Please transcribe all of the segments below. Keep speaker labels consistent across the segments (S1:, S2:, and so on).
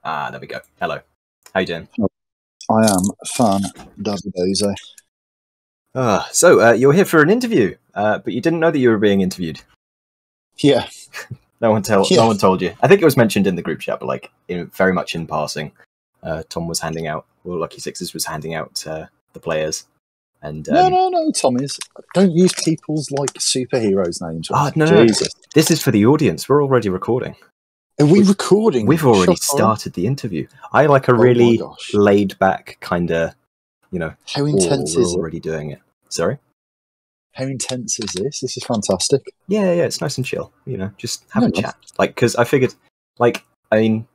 S1: Ah, there we go. Hello. How you doing?
S2: I am fan Davidoze.
S1: So you're here for an interview, but you didn't know that you were being interviewed.
S2: Yeah.
S1: No one told you. I think it was mentioned in the group chat, but like very much in passing. Tom was handing out, or Lucky Sixes was handing out the players. And
S2: No, Tommy's. Don't use people's like superheroes names.
S1: No, Jesus. No. This is for the audience. We're already recording.
S2: Are we recording?
S1: We've already started the interview. I like a really laid back kind of,
S2: How intense is it?
S1: We're already doing it. Sorry?
S2: How intense is this? This is fantastic.
S1: Yeah, it's nice and chill. Just have a chat. Like, because I figured, like, I mean,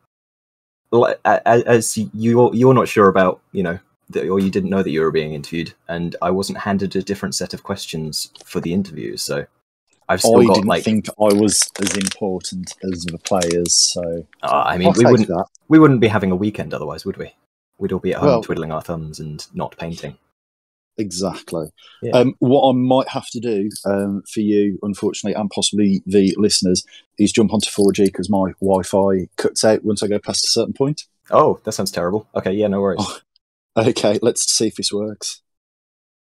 S1: as you're not sure about, or you didn't know that you were being interviewed, and I wasn't handed a different set of questions for the interview, so I've still got
S2: didn't think I was as important as the players, so
S1: I mean, we wouldn't be having a weekend otherwise, would we? We'd all be at home twiddling our thumbs and not painting.
S2: Exactly.
S1: Yeah.
S2: What I might have to do for you, unfortunately, and possibly the listeners, is jump onto 4G because my Wi-Fi cuts out once I go past a certain point.
S1: Oh, that sounds terrible. Okay, yeah, no worries.
S2: Oh, okay, let's see if this works.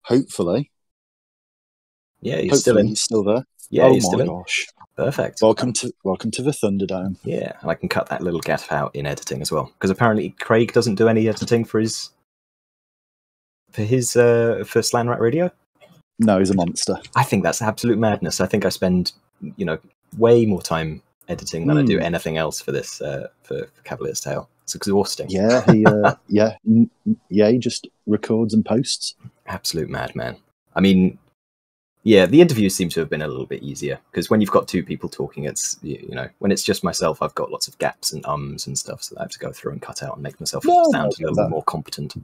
S2: Hopefully.
S1: Yeah, He's still there. Yeah,
S2: oh
S1: he's still
S2: my
S1: in.
S2: Gosh.
S1: Perfect.
S2: Welcome to the Thunderdome.
S1: Yeah, and I can cut that little gap out in editing as well, because apparently Craig doesn't do any editing for Slan Rat Radio.
S2: No, he's a monster.
S1: I think that's absolute madness. I think I spend way more time editing than I do anything else for this for Cavalier's Tale. It's exhausting.
S2: Yeah, he just records and posts.
S1: Absolute madman. I mean, yeah, the interviews seem to have been a little bit easier because when you've got two people talking, it's when it's just myself, I've got lots of gaps and ums and stuff, so I have to go through and cut out and make myself sound a little bit more competent.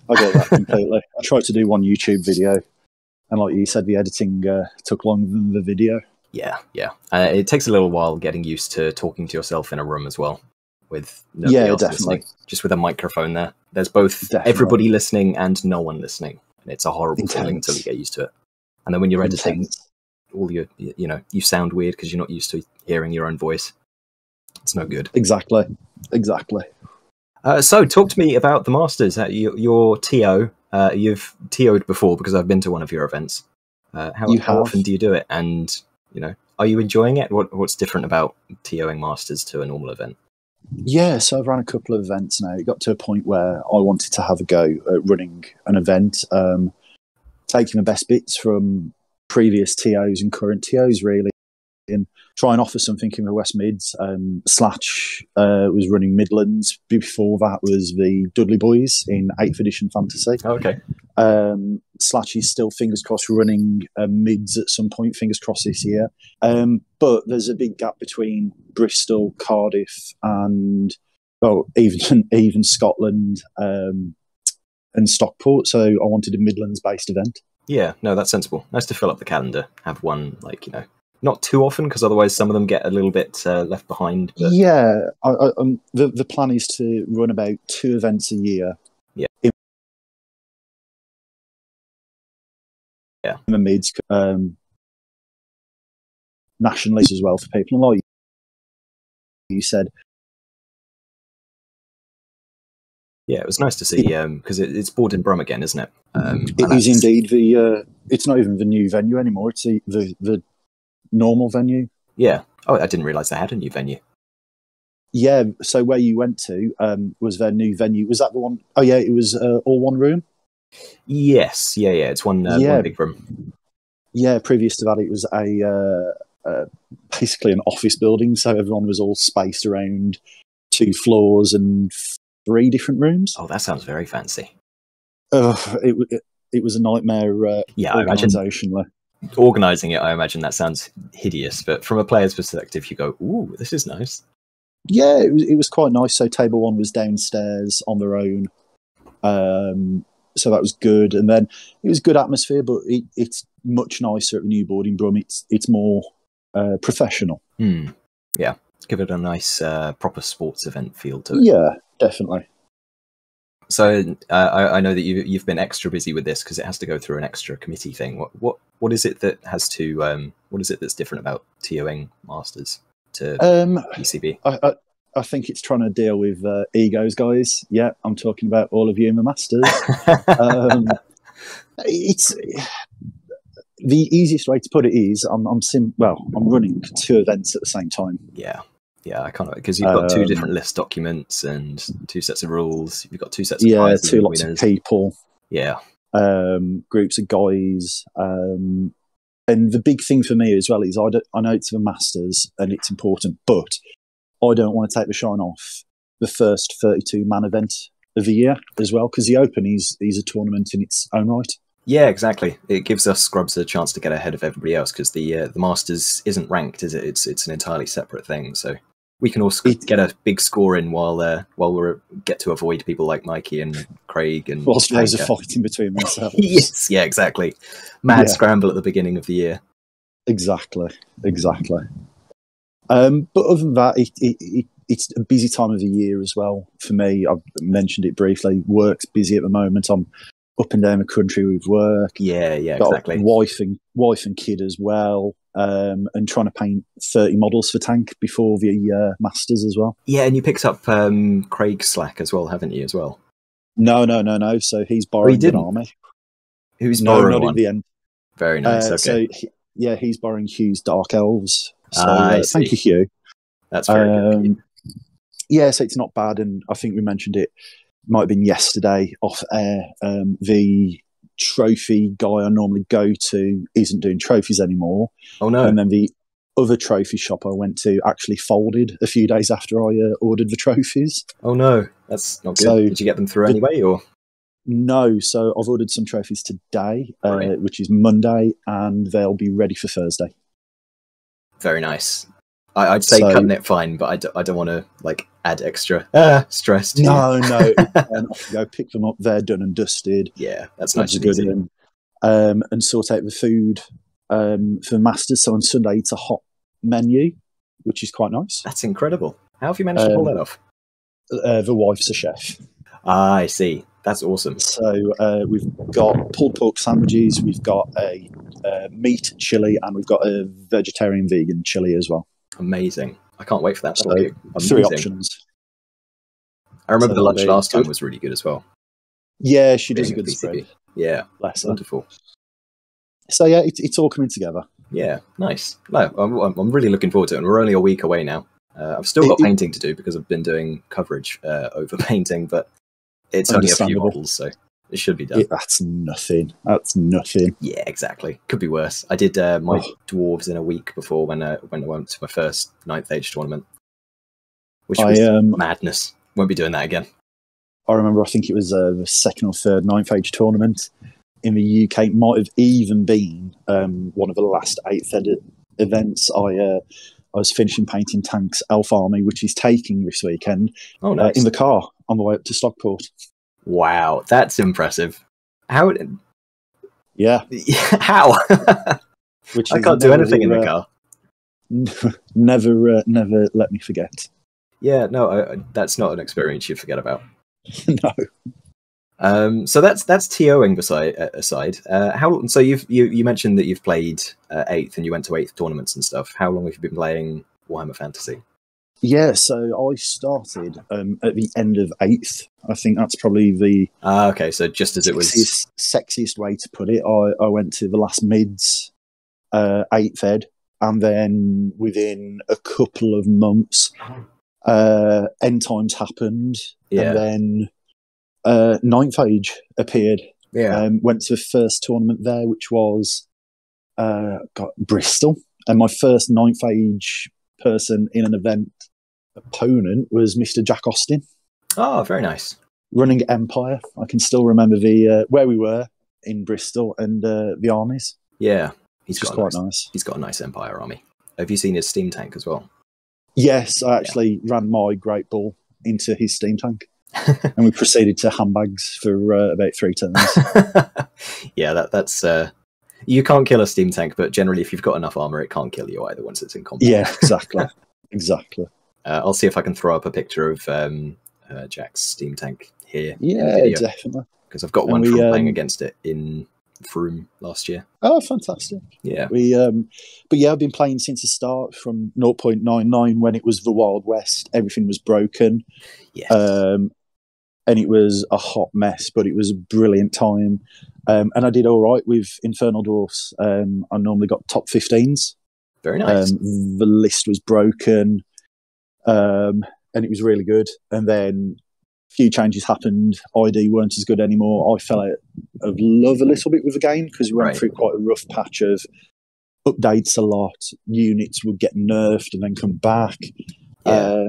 S2: I get that completely. I tried to do one YouTube video, and like you said, the editing took longer than the video.
S1: Yeah. It takes a little while getting used to talking to yourself in a room as well, with nobody else listening. Just with a microphone there. There's both everybody listening and no one listening, and it's a horrible feeling until you get used to it. And then when you're editing, all your you sound weird because you're not used to hearing your own voice. It's no good.
S2: Exactly.
S1: So talk to me about the Masters. Your TO. You've TO'd before because I've been to one of your events. How often do you do it? And are you enjoying it? What's different about TOing Masters to a normal event? Yeah,
S2: so I've run a couple of events now. It got to a point where I wanted to have a go at running an event, taking the best bits from previous TOs and current TOs, really, and try and offer something in the West Mids. Slatch was running Midlands. Before that was the Dudley Boys in 8th edition Fantasy.
S1: Oh, okay.
S2: Slatch is still, fingers crossed, running Mids at some point, fingers crossed this year. But there's a big gap between Bristol, Cardiff, and even Scotland and Stockport. So I wanted a Midlands-based event.
S1: Yeah, no, that's sensible. Nice to fill up the calendar. Have one, not too often, because otherwise some of them get a little bit left behind. But...
S2: Yeah, the plan is to run about 2 events a year.
S1: Yeah.
S2: In the mids, nationally as well for people. And like you said,
S1: yeah, it was nice to see because it's Bladen Brum again, isn't it?
S2: It is indeed it's not even the new venue anymore. It's the normal venue.
S1: Yeah. Oh, I didn't realise they had a new venue.
S2: Yeah. So where you went to was their new venue. Was that the one? Oh yeah, it was all one room.
S1: Yes. Yeah. It's one big room.
S2: Yeah. Previous to that, it was basically an office building. So everyone was all spaced around 2 floors and 3 different rooms.
S1: Oh, that sounds very fancy.
S2: It was a nightmare.
S1: Organising it, I imagine that sounds hideous. But from a player's perspective, you go, "Ooh, this is nice."
S2: Yeah, it was quite nice. So table 1 was downstairs on their own, so that was good. And then it was good atmosphere, but it's much nicer at the new Bladen Brum. It's more professional.
S1: Yeah, give it a nice proper sports event feel to it.
S2: Yeah, definitely.
S1: So I know that you've been extra busy with this because it has to go through an extra committee thing. What is it that has to what is it that's different about TOing Masters to ECB?
S2: I think it's trying to deal with egos, guys. Yeah, I'm talking about all of you in the Masters. It's the easiest way to put it is I'm running 2 events at the same time.
S1: Yeah, I can't, because you've got 2 different list documents and 2 sets of rules. You've got 2 sets of prizes,
S2: 2 lots of people.
S1: Yeah,
S2: groups of guys. And the big thing for me as well is I know it's the Masters and it's important, but I don't want to take the shine off the first 32-man event of the year as well, because the Open is a tournament in its own right.
S1: Yeah, exactly. It gives us scrubs a chance to get ahead of everybody else, because the Masters isn't ranked, is it? It's an entirely separate thing. So we can also get a big score in while we get to avoid people like Mikey and Craig and
S2: whilst those are fighting between themselves.
S1: Yes, yeah, exactly. Mad scramble at the beginning of the year.
S2: Exactly. But other than that, it's a busy time of the year as well for me. I've mentioned it briefly. Work's busy at the moment. I'm up and down the country with work.
S1: Yeah, exactly.
S2: Wife and kid as well, and trying to paint 30 models for Tank before the Masters as well.
S1: Yeah, and you picked up Craig's slack as well, haven't you? As well.
S2: No. So he's borrowing an army.
S1: Who's borrowing one?
S2: In the end.
S1: Very nice. Okay.
S2: So he's borrowing Hugh's Dark Elves. So thank you, Hugh.
S1: That's very good.
S2: Yeah, so it's not bad, and I think we mentioned it. Might have been yesterday off air. The trophy guy I normally go to isn't doing trophies anymore.
S1: Oh no!
S2: And then the other trophy shop I went to actually folded a few days after I ordered the trophies.
S1: Oh no, that's not good. So, did you get them through anyway, or?
S2: No, so I've ordered some trophies today, which is Monday, and they'll be ready for Thursday.
S1: Very nice. I'd say cutting it fine, but I don't want to add extra stress to
S2: you. No. Go pick them up. They're done and dusted.
S1: Yeah, that's nice and easy.
S2: And sort out the food for the Masters. So on Sunday, it's a hot menu, which is quite nice.
S1: That's incredible. How have you managed to pull that off?
S2: The wife's a chef.
S1: I see. That's awesome.
S2: So we've got pulled pork sandwiches, we've got a meat chili, and we've got a vegetarian-vegan chili as well.
S1: Amazing. I can't wait for that.
S2: So 3 options.
S1: I remember the lunch last time was really good as well.
S2: Yeah, she does a good spread.
S1: Yeah,
S2: bless
S1: wonderful.
S2: So yeah, it's all coming together.
S1: Yeah, nice. No, I'm really looking forward to it. And we're only a week away now. I've still got painting to do because I've been doing coverage over painting, but it's only a few models, so it should be done.
S2: That's nothing.
S1: Yeah, exactly. Could be worse. I did my dwarves in a week before when I went to my first 9th age tournament, which was madness. Won't be doing that again.
S2: I remember, I think it was the 2nd or 3rd 9th age tournament in the UK. It might have even been one of the last 8th ed events. I was finishing painting Tank's Elf Army, which he's taking this weekend.
S1: Oh, nice.
S2: In the car on the way up to Stockport.
S1: Wow, that's impressive. How?
S2: Yeah.
S1: How? I can't do anything in the car.
S2: Never let me forget.
S1: Yeah, no, that's not an experience you forget about.
S2: No.
S1: So that's TOing aside. So you mentioned that you've played 8th and you went to 8th tournaments and stuff. How long have you been playing Warhammer Fantasy?
S2: Yeah, so I started at the end of 8th. I think that's probably the
S1: okay. So just as it was
S2: sexiest way to put it. I went to the last mids 8th ed, and then within a couple of months, end times happened, and then 9th age appeared.
S1: Yeah,
S2: went to the first tournament there, which was Bristol, and my first 9th age person in an event opponent was Mr. Jack Austin.
S1: Oh, very nice.
S2: Running Empire. I can still remember the where we were in Bristol and the armies.
S1: Yeah, he's
S2: quite nice.
S1: He's got a nice Empire army. Have you seen his steam tank as well?
S2: Yes, I actually ran my Great Ball into his steam tank. And we proceeded to handbags for about 3 turns.
S1: Yeah, that's you can't kill a steam tank, but generally if you've got enough armor, it can't kill you either once it's in combat.
S2: Yeah, exactly. Exactly.
S1: I'll see if I can throw up a picture of Jack's steam tank here.
S2: Yeah, definitely.
S1: Because I've got one from playing against it in Froome last year.
S2: Oh, fantastic!
S1: Yeah,
S2: but yeah, I've been playing since the start from 0.99 when it was the Wild West. Everything was broken.
S1: Yes.
S2: And it was a hot mess, but it was a brilliant time. And I did all right with Infernal Dwarfs. I normally got top 15s.
S1: Very nice.
S2: The list was broken, and it was really good. And then a few changes happened. ID weren't as good anymore. I fell out of love a little bit with the game because we went through quite a rough patch of updates a lot. Units would get nerfed and then come back.
S1: Yeah.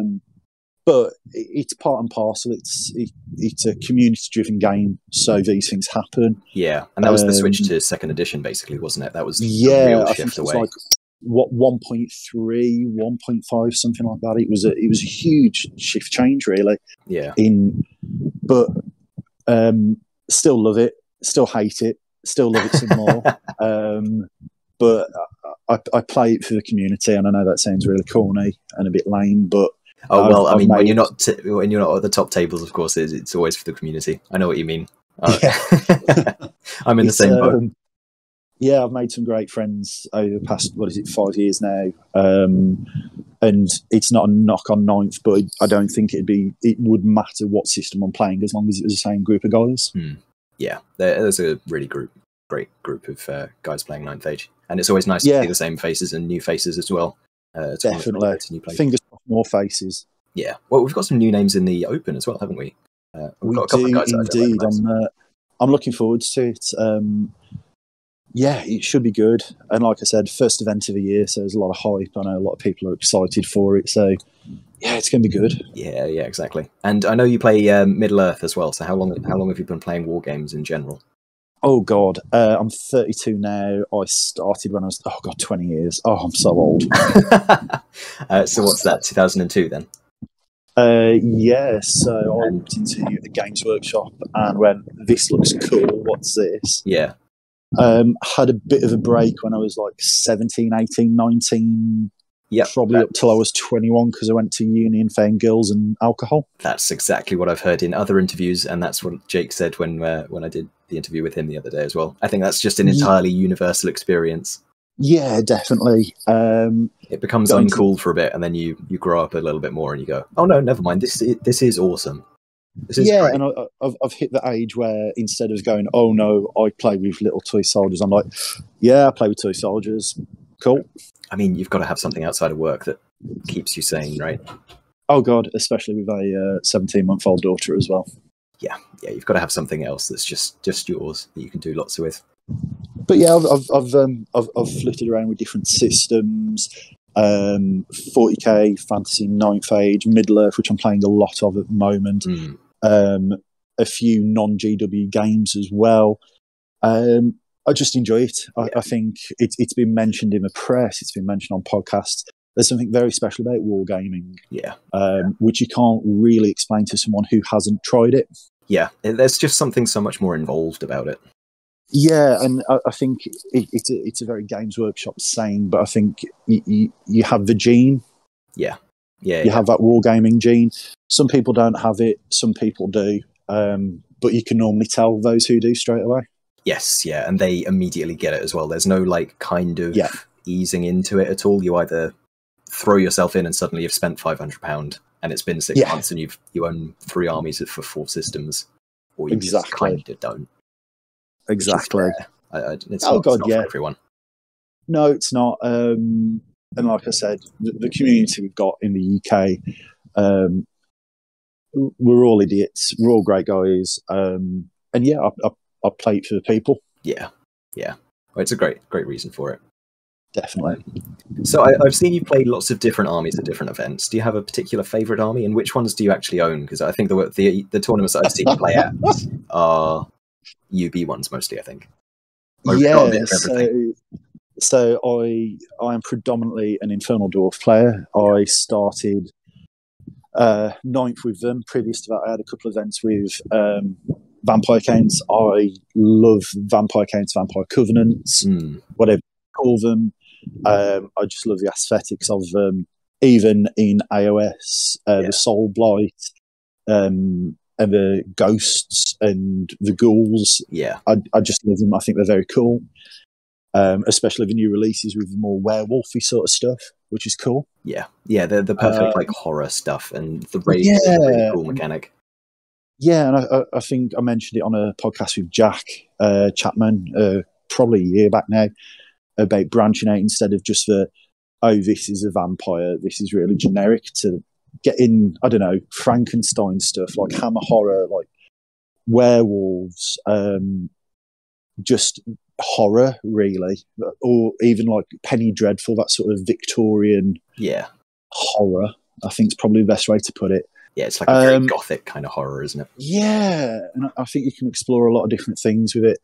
S2: But it's part and parcel. It's a community-driven game, so these things happen.
S1: Yeah, and that was the switch to second edition, basically, wasn't it? That was
S2: a
S1: real
S2: I
S1: shift
S2: think it
S1: away.
S2: was like 1.3, 1.5, something like that. It was a huge shift change, really.
S1: Yeah.
S2: But still love it, still hate it, still love it some more. But I play it for the community, and I know that sounds really corny and a bit lame, but
S1: I mean, when you're not at the top tables, of course, it's always for the community. I know what you mean. I'm in the same boat.
S2: Yeah, I've made some great friends over the past 5 years now, and it's not a knock on Ninth, but I don't think it would matter what system I'm playing as long as it was the same group of guys.
S1: Yeah, there's a really great group of guys playing Ninth Age, and it's always nice to see the same faces and new faces as well.
S2: Definitely. Fingers crossed, more faces.
S1: Yeah. Well, we've got some new names in the Open as well, haven't we?
S2: We do indeed. I'm looking forward to it. Yeah, it should be good. And like I said, first event of the year, so there's a lot of hype. I know a lot of people are excited for it. So yeah, it's going to be good.
S1: Yeah, exactly. And I know you play Middle Earth as well. So how long have you been playing war games in general?
S2: Oh, God. I'm 32 now. I started when I was, 20 years. Oh, I'm so old.
S1: So what's that, 2002 then?
S2: Yeah, so I walked into the Games Workshop and went, this looks cool, what's this?
S1: Yeah.
S2: Had a bit of a break when I was like 17, 18, 19, probably up till I was 21 because I went to uni and found girls and alcohol.
S1: That's exactly what I've heard in other interviews, and that's what Jake said when I did the interview with him the other day as well. I think that's just an entirely universal experience. Yeah,
S2: definitely.
S1: It becomes uncool for a bit, and then you grow up a little bit more, and you go, "Oh no, never mind. This is awesome. This is great."
S2: And I've hit the age where instead of going, "Oh no, I play with little toy soldiers," I'm like, "Yeah, I play with toy soldiers. Cool."
S1: I mean, you've got to have something outside of work that keeps you sane, right?
S2: Oh God, especially with a 17-month-old daughter as well.
S1: Yeah, you've got to have something else that's just yours that you can do lots with.
S2: But yeah, I've flitted around with different systems. 40k, Fantasy, Ninth Age, Middle Earth, which I'm playing a lot of at the moment. A few non-GW games as well. I just enjoy it. I think it's been mentioned in the press. It's been mentioned on podcasts. There's something very special about wargaming, which you can't really explain to someone who hasn't tried it.
S1: Yeah, there's just something so much more involved about it.
S2: Yeah, and I think it's a very Games Workshop saying, but I think you have the gene.
S1: You
S2: have that wargaming gene. Some people don't have it, some people do, but you can normally tell those who do straight away.
S1: Yes, and they immediately get it as well. There's no kind of easing into it at all. You either throw yourself in and suddenly you've spent £500 and it's been 6 months and you own 3 armies for 4 systems, or you just kind of don't.
S2: Exactly.
S1: It's not for everyone.
S2: No, it's not. And like I said, the community we've got in the UK, we're all idiots. We're all great guys. And I play it for the people. Yeah.
S1: Well, it's a great reason for it.
S2: Definitely.
S1: So I've seen you play lots of different armies at different events. Do you have a particular favourite army, and which ones do you actually own? Because I think the tournaments that I've seen you play at are UB ones mostly, I think.
S2: So I am predominantly an Infernal Dwarf player. I started 9th with them. Previous to that, I had a couple of events with Vampire Counts. I love Vampire Counts, Vampire Covenants, whatever you call them. I just love the aesthetics of them. Even in AOS, the Soul Blight, and the ghosts and the ghouls.
S1: Yeah,
S2: I just love them. I think they're very cool, especially the new releases with more werewolfy sort of stuff, which is cool.
S1: Yeah, the perfect like horror stuff, and the raid
S2: yeah,
S1: is a really cool mechanic.
S2: Yeah, and I think I mentioned it on a podcast with Jack Chapman probably a year back now about branching out instead of just this is a vampire, this is really generic, to get in, I don't know, Frankenstein stuff, like Hammer horror, like werewolves, just horror, really. Or even like Penny Dreadful, that sort of Victorian horror, I think is probably the best way to put it.
S1: Yeah, it's like a very gothic kind of horror, isn't it?
S2: Yeah, and I think you can explore a lot of different things with it.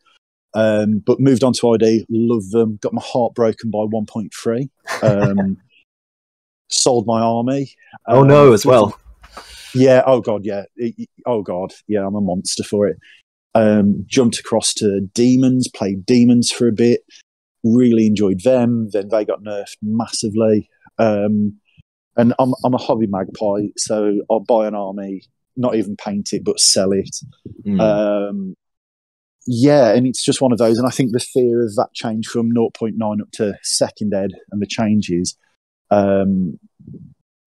S2: But moved on to ID, love them, got my heart broken by 1.3. Sold my army.
S1: Oh no, as well.
S2: Yeah, oh god, yeah. Oh god, yeah, I'm a monster for it. Jumped across to Demons, played Demons for a bit, really enjoyed them. Then they got nerfed massively. And I'm a hobby magpie, so I'll buy an army, not even paint it, but sell it. Yeah, and it's just one of those. And I think the fear of that change from 0.9 up to second ed and the changes,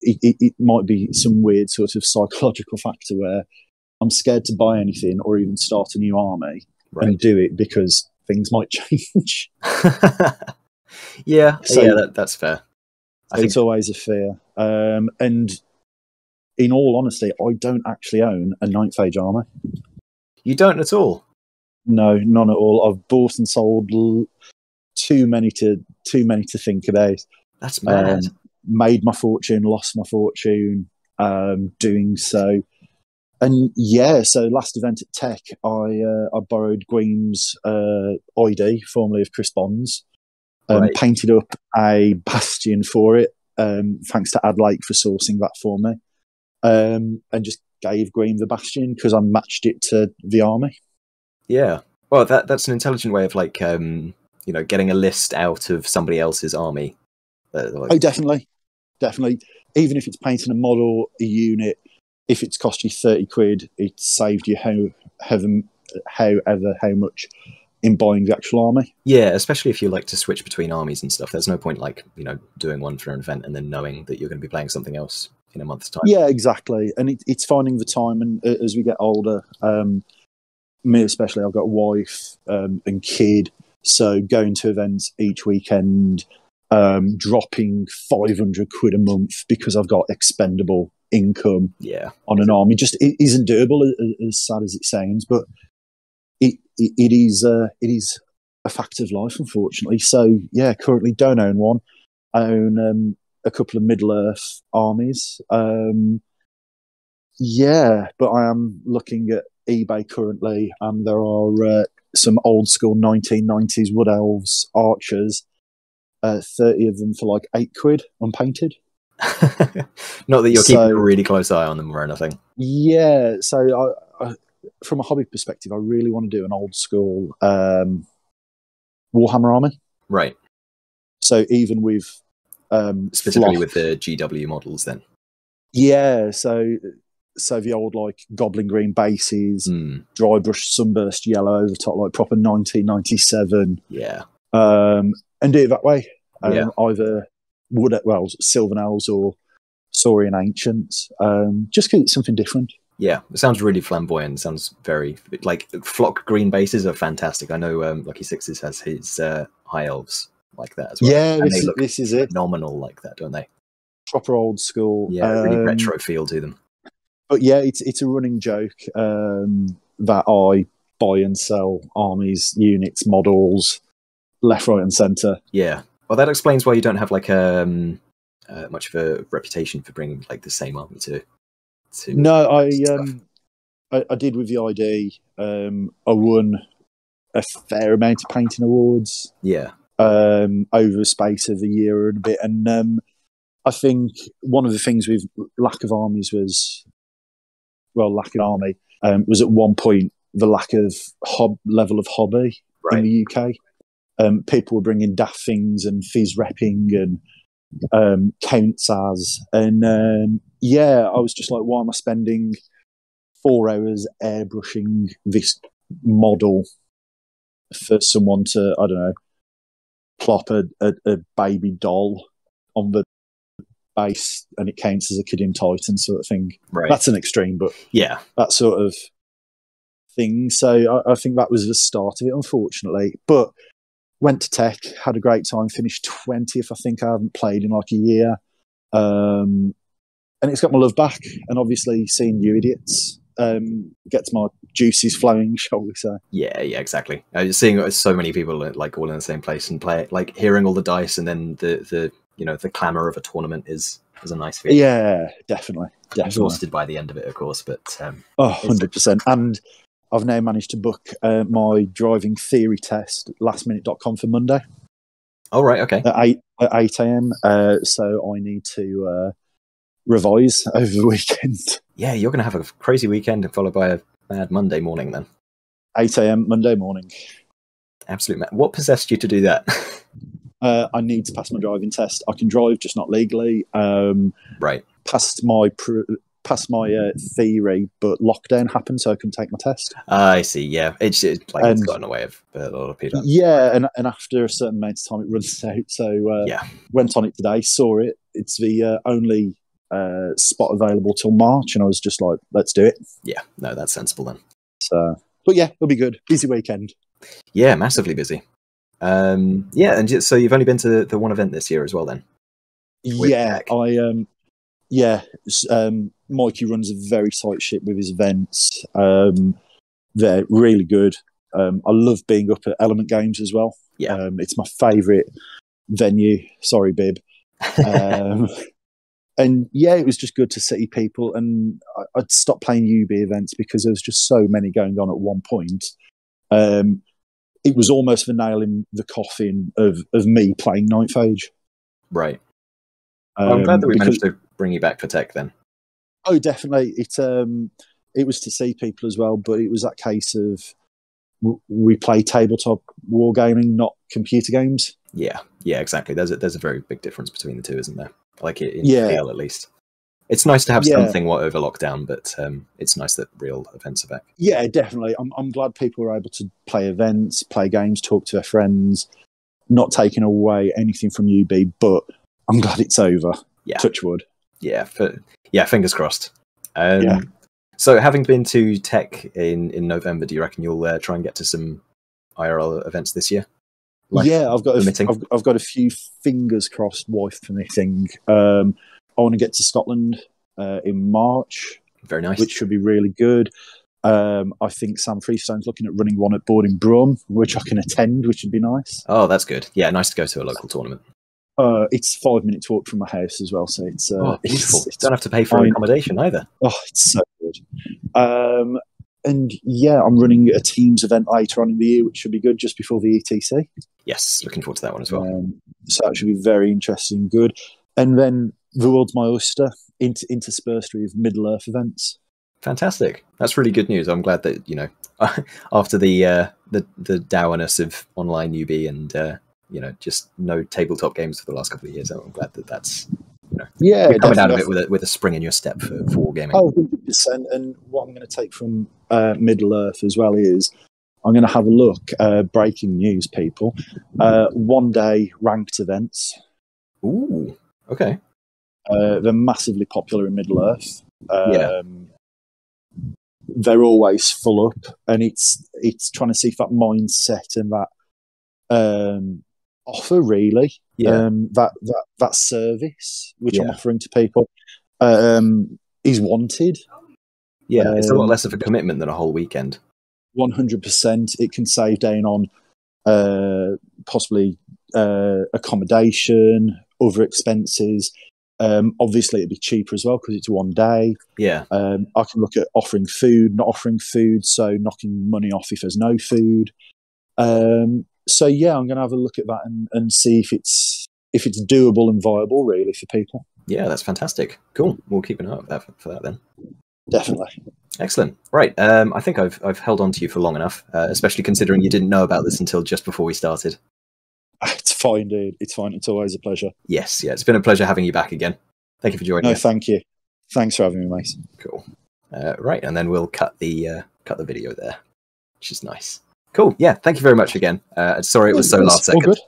S2: it might be some weird sort of psychological factor where I'm scared to buy anything or even start a new army and do it because things might change.
S1: Yeah, that's fair.
S2: I think it's always a fear. And in all honesty, I don't actually own a 9th Age army.
S1: You don't at all?
S2: No, none at all. I've bought and sold too many to think about.
S1: That's mad.
S2: Made my fortune, lost my fortune doing so. And yeah, so last event at Tech, I borrowed Gweem's ID, formerly of Chris Bonds, painted up a bastion for it, thanks to Adlake for sourcing that for me, and just gave Gweem the bastion because I matched it to the army.
S1: Yeah, well, that's an intelligent way of like getting a list out of somebody else's army.
S2: Oh, definitely. Even if it's painting a model, a unit, if it's cost you 30 quid, it's saved you however much in buying the actual army.
S1: Yeah, especially if you like to switch between armies and stuff. There's no point like doing one for an event and then knowing that you're going to be playing something else in a month's time.
S2: Yeah, exactly. And it's finding the time. And as we get older, me especially, I've got a wife and kid, so going to events each weekend, dropping 500 quid a month because I've got expendable income on an army just isn't doable, as sad as it sounds, but it is a fact of life, unfortunately. So yeah, currently don't own one. I own a couple of Middle-earth armies. Yeah, but I am looking at eBay currently, and there are some old school 1990s Wood Elves archers, 30 of them for like 8 quid unpainted.
S1: Not that you're keeping a really close eye on them or anything.
S2: Yeah, so I, from a hobby perspective, I really want to do an old school Warhammer army.
S1: Right.
S2: So even with
S1: specifically with the GW models, then.
S2: Yeah, so the old like Goblin Green bases, dry brush sunburst yellow over top, like proper 1997.
S1: Yeah.
S2: And do it that way. Either Sylvan Elves or Saurian Ancients. Just because it's something different.
S1: Yeah, it sounds really flamboyant. It sounds very like flock green bases are fantastic. I know Lucky Sixes has his high elves like that as well.
S2: Yeah,
S1: and
S2: this is it.
S1: Phenomenal like that, don't they?
S2: Proper old school.
S1: Yeah, really retro feel to them.
S2: But yeah, it's a running joke that I buy and sell armies, units, models, left, right, and centre.
S1: Yeah, well, that explains why you don't have like much of a reputation for bringing like the same army to.
S2: No, I did with the ID. I won a fair amount of painting awards.
S1: Yeah.
S2: Over a space of a year and a bit, and I think one of the things with lack of armies was, lack of army was at one point the lack of level of hobby in the UK. People were bringing daft things and fizz repping and counts as, and I was just like, why am I spending 4 hours airbrushing this model for someone to, I don't know, plop a baby doll on the base and it counts as a Kid in Titan sort of thing.
S1: Right.
S2: That's an extreme, but
S1: yeah,
S2: that sort of thing. So I think that was the start of it, unfortunately. But went to Tech, had a great time, finished 20th. I think I haven't played in like a year. And it's got my love back. And obviously seeing you idiots gets my juices flowing, shall we say.
S1: Yeah, exactly. Seeing so many people like all in the same place and play, like hearing all the dice and then the the clamour of a tournament is a nice feeling.
S2: Yeah, definitely.
S1: Exhausted by the end of it, of course, but
S2: 100%. And I've now managed to book my driving theory test, lastminute.com, for Monday.
S1: Oh, right, okay.
S2: At 8 a.m. So I need to revise over the weekend.
S1: Yeah, you're going to have a crazy weekend followed by a mad Monday morning then.
S2: 8 a.m. Monday morning.
S1: Absolute mad. What possessed you to do that?
S2: I need to pass my driving test. I can drive, just not legally.
S1: Right.
S2: Passed my theory, but lockdown happened, so I couldn't take my test.
S1: I see. Yeah, it's gotten away of a lot of people.
S2: Yeah, and after a certain amount of time, it runs out. So went on it today, saw it. It's the only spot available till March, and I was just like, let's do it.
S1: Yeah, no, that's sensible then.
S2: So, but yeah, it'll be good. Busy weekend.
S1: Yeah, massively busy. Yeah, and so you've only been to the one event this year as well, then?
S2: Yeah, Mikey runs a very tight ship with his events. They're really good. I love being up at Element Games as well.
S1: Yeah,
S2: it's my favourite venue. Sorry, Bib. And yeah, it was just good to see people. And I'd stopped playing UB events because there was just so many going on at one point. It was almost the nail in the coffin of me playing Ninth Age.
S1: Right. I'm glad that we managed to bring you back for Tech then.
S2: Oh, definitely. It was to see people as well, but it was that case of we play tabletop wargaming, not computer games.
S1: Yeah, exactly. There's a very big difference between the two, isn't there? Like in feel, at least. It's nice to have something over lockdown, but it's nice that real events are back. Yeah,
S2: definitely. I'm glad people are able to play events, play games, talk to their friends, not taking away anything from UB, but I'm glad it's over.
S1: Yeah.
S2: Touch wood.
S1: Yeah, fingers crossed. So having been to Tech in November, do you reckon you'll try and get to some IRL events this year?
S2: I've got a few fingers crossed, wife permitting. I want to get to Scotland in March.
S1: Very nice.
S2: Which should be really good. I think Sam Freestone's looking at running one at Board in Brum, which I can attend, which would be nice.
S1: Oh, that's good. Yeah, nice to go to a local tournament.
S2: It's 5 minutes walk from my house as well, so it's
S1: beautiful. Don't have to pay for accommodation either.
S2: Oh, it's so good. And yeah, I'm running a Teams event later on in the year, which should be good just before the ETC.
S1: Yes, looking forward to that one as well.
S2: So that should be very interesting, good. And then the world's my oyster, interspersed with Middle-earth events.
S1: Fantastic. That's really good news. I'm glad that, after the dourness of online UB and just no tabletop games for the last couple of years, I'm glad that that's you're coming out of it with a spring in your step for wargaming.
S2: Oh, 100%. And what I'm going to take from Middle-earth as well is I'm going to have a look, breaking news, people, 1 day ranked events.
S1: Ooh, okay.
S2: They're massively popular in Middle-earth. They're always full up, and it's trying to see if that mindset and that offer really, that service which I'm offering to people is wanted.
S1: Yeah, it's a lot less of a commitment than a whole weekend.
S2: 100%. It can save down on possibly accommodation, other expenses. Obviously, it'd be cheaper as well because it's 1 day.
S1: Yeah.
S2: I can look at offering food, not offering food, so knocking money off if there's no food. So yeah, I'm going to have a look at that and see if it's doable and viable really for people.
S1: Yeah, that's fantastic. Cool. We'll keep an eye out for that then.
S2: Definitely.
S1: Excellent. Right. I think I've held on to you for long enough, especially considering you didn't know about this until just before we started.
S2: It's fine, dude. It's fine. It's always a pleasure.
S1: Yes. Yeah. It's been a pleasure having you back again. Thank you for joining us.
S2: Thank you. Thanks for having me, mate.
S1: Cool. Right, and then we'll cut the video there, which is nice. Cool. Yeah, thank you very much again. Sorry it was so last second.
S2: All good.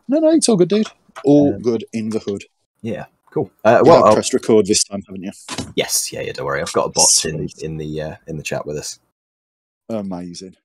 S2: No, it's all good, dude. All good in the hood.
S1: Yeah, cool.
S2: You have pressed record this time, haven't you?
S1: Yes, yeah, don't worry. I've got a bot in the chat with us.
S2: Amazing.